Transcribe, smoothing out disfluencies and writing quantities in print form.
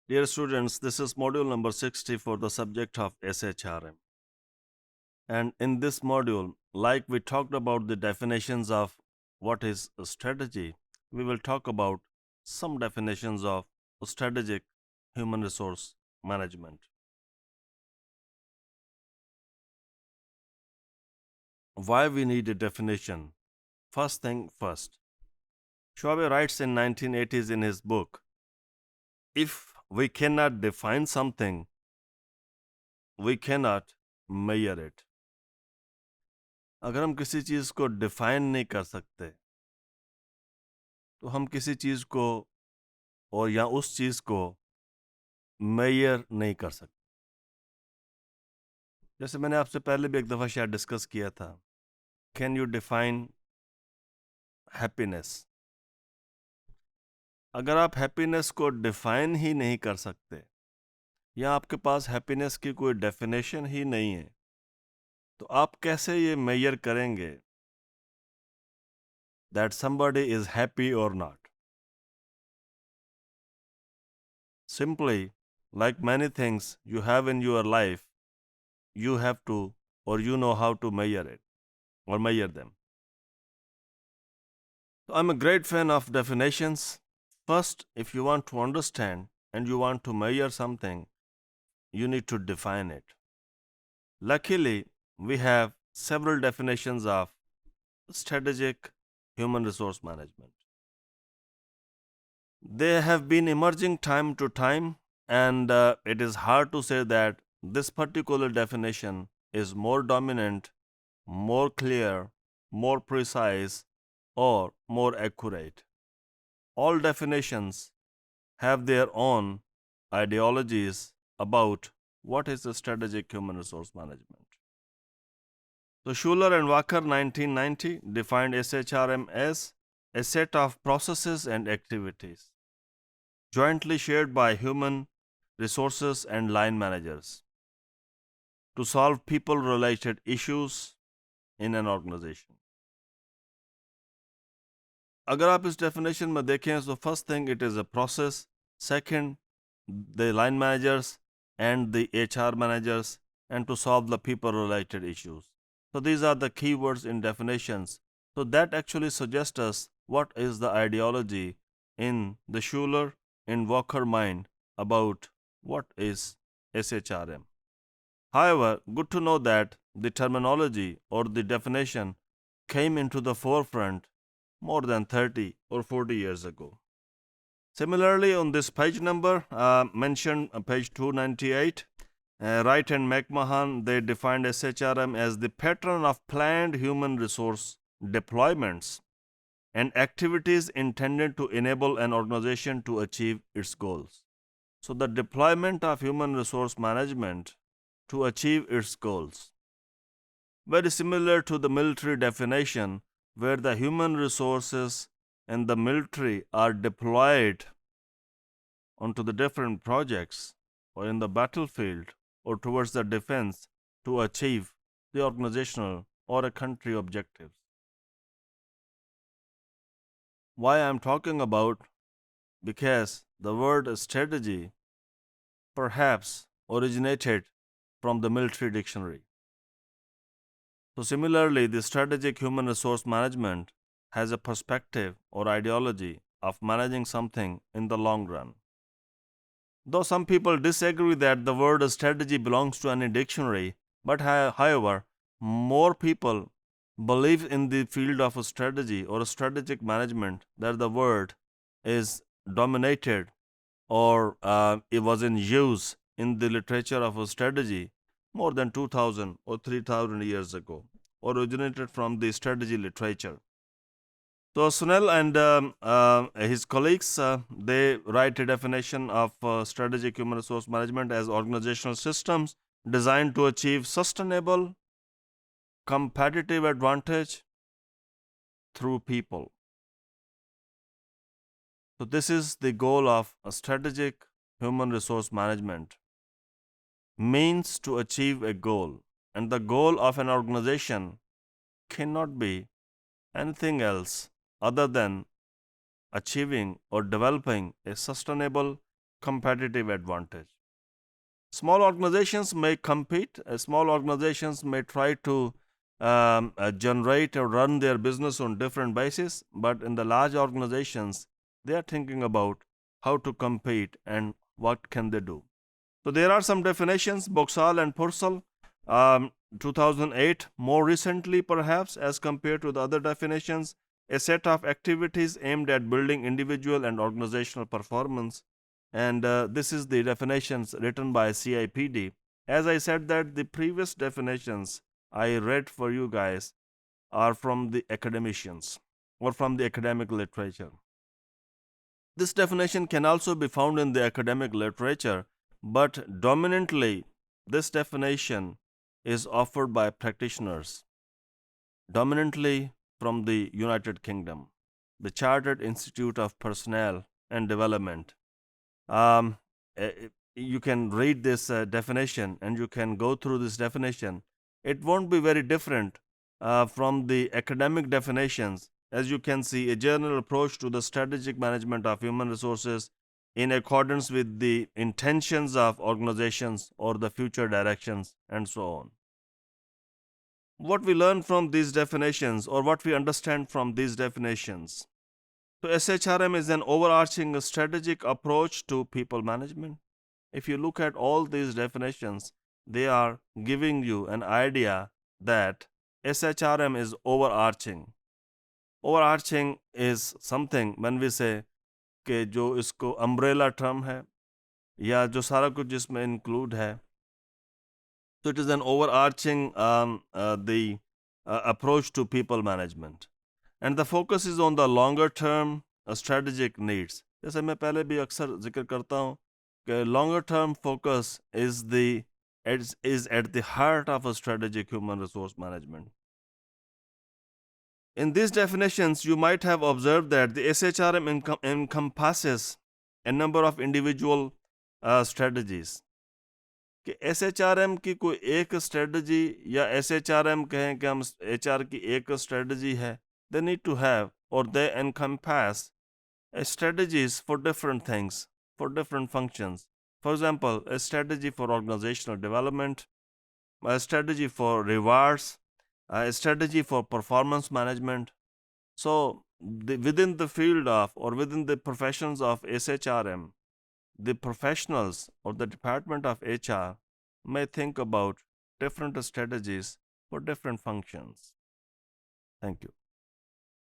Dear students, this is module number 60 for the subject of SHRM. And in this module, like we talked about the definitions of what is a strategy, we will talk about some definitions of strategic human resource management. Why we need a definition? First thing first. Schwabe writes in 1980s in his book, if we cannot define something, we cannot measure it. अगर हम किसी चीज़ को define नहीं कर सकते तो हम किसी चीज़ को और या उस चीज़ को मेजर नहीं कर सकते. जैसे मैंने आपसे पहले भी एक दफ़ा शायद डिस्कस किया था, कैन यू डिफाइन हैप्पीनेस. अगर आप हैप्पीनेस को डिफाइन ही नहीं कर सकते या आपके पास हैप्पीनेस की कोई डेफिनेशन ही नहीं है, तो आप कैसे ये मेजर करेंगे दैट समबडी इज हैप्पी और not. Simply, like many things you have in your life, you have to or you know how to measure it or measure them. So I'm a great fan of definitions. First, if you want to understand and you want to measure something, you need to define it. Luckily, we have several definitions of strategic human resource management. They have been emerging time to time, and it is hard to say that this particular definition is more dominant, more clear, more precise, or more accurate. All definitions have their own ideologies about what is a strategic human resource management. So Schuler and Walker 1990 defined SHRM as a set of processes and activities jointly shared by human resources and line managers to solve people-related issues in an organization. अगर आप इस definition में देखें, so first thing, it is a process. Second, the line managers and the HR managers, and to solve the people-related issues. So these are the keywords in definitions. So that actually suggests us what is the ideology in the Schuler and Walker mind about what is SHRM. However, good to know that the terminology or the definition came into the forefront more than 30 or 40 years ago. Similarly, on this page number mentioned, page 298, Wright and McMahon, they defined SHRM as the pattern of planned human resource deployments and activities intended to enable an organization to achieve its goals. So the deployment of human resource management to achieve its goals. Very similar to the military definition, where the human resources and the military are deployed onto the different projects or in the battlefield or towards the defense to achieve the organizational or a country objectives. Why I'm talking about? Because the word strategy perhaps originated from the military dictionary. So similarly, the strategic human resource management has a perspective or ideology of managing something in the long run. Though some people disagree that the word strategy belongs to any dictionary, but however, more people believe in the field of a strategy or a strategic management that the word is dominated or it was in use in the literature of a strategy more than 2000 or 3000 years ago, originated from the strategy literature. So Sunil and his colleagues, they write a definition of strategic human resource management as organizational systems designed to achieve sustainable competitive advantage through people. So this is the goal of a strategic human resource management. Means to achieve a goal, and the goal of an organization cannot be anything else other than achieving or developing a sustainable competitive advantage. Small organizations may compete. Small organizations may try to generate or run their business on different basis, but in the large organizations, they are thinking about how to compete and what can they do. So there are some definitions, Boxall and Purcell, 2008, more recently perhaps as compared to the other definitions, a set of activities aimed at building individual and organizational performance. And this is the definitions written by CIPD. As I said that the previous definitions I read for you guys are from the academicians or from the academic literature. This definition can also be found in the academic literature, but dominantly this definition is offered by practitioners, dominantly from the United Kingdom, the Chartered Institute of Personnel and Development. Um, you can read this definition and you can go through this definition. It won't be very different from the academic definitions. As you can see, a general approach to the strategic management of human resources in accordance with the intentions of organizations or the future directions and so on. What we learn from these definitions or what we understand from these definitions. So SHRM is an overarching strategic approach to people management. If you look at all these definitions, they are giving you an idea that SHRM is overarching. Overarching is something when we say कि जो इसको umbrella term है या जो सारा कुछ जिसमें include है. So it is an overarching approach to people management. And the focus is on the longer term strategic needs. जैसे मैं पहले भी अक्सर जिक्र करता हूँ कि longer term focus is at the heart of a strategic human resource management. In these definitions, you might have observed that the SHRM encompasses a number of individual strategies. कि SHRM की कोई एक स्ट्रेटजी या SHRM कहें कि हम HR की एक स्ट्रेटजी है, they need to have or they encompass strategies for different things, for different functions. For example, a strategy for organizational development, a strategy for rewards, a strategy for performance management. So within the field of or within the professions of SHRM, the professionals or the department of HR may think about different strategies for different functions. Thank you.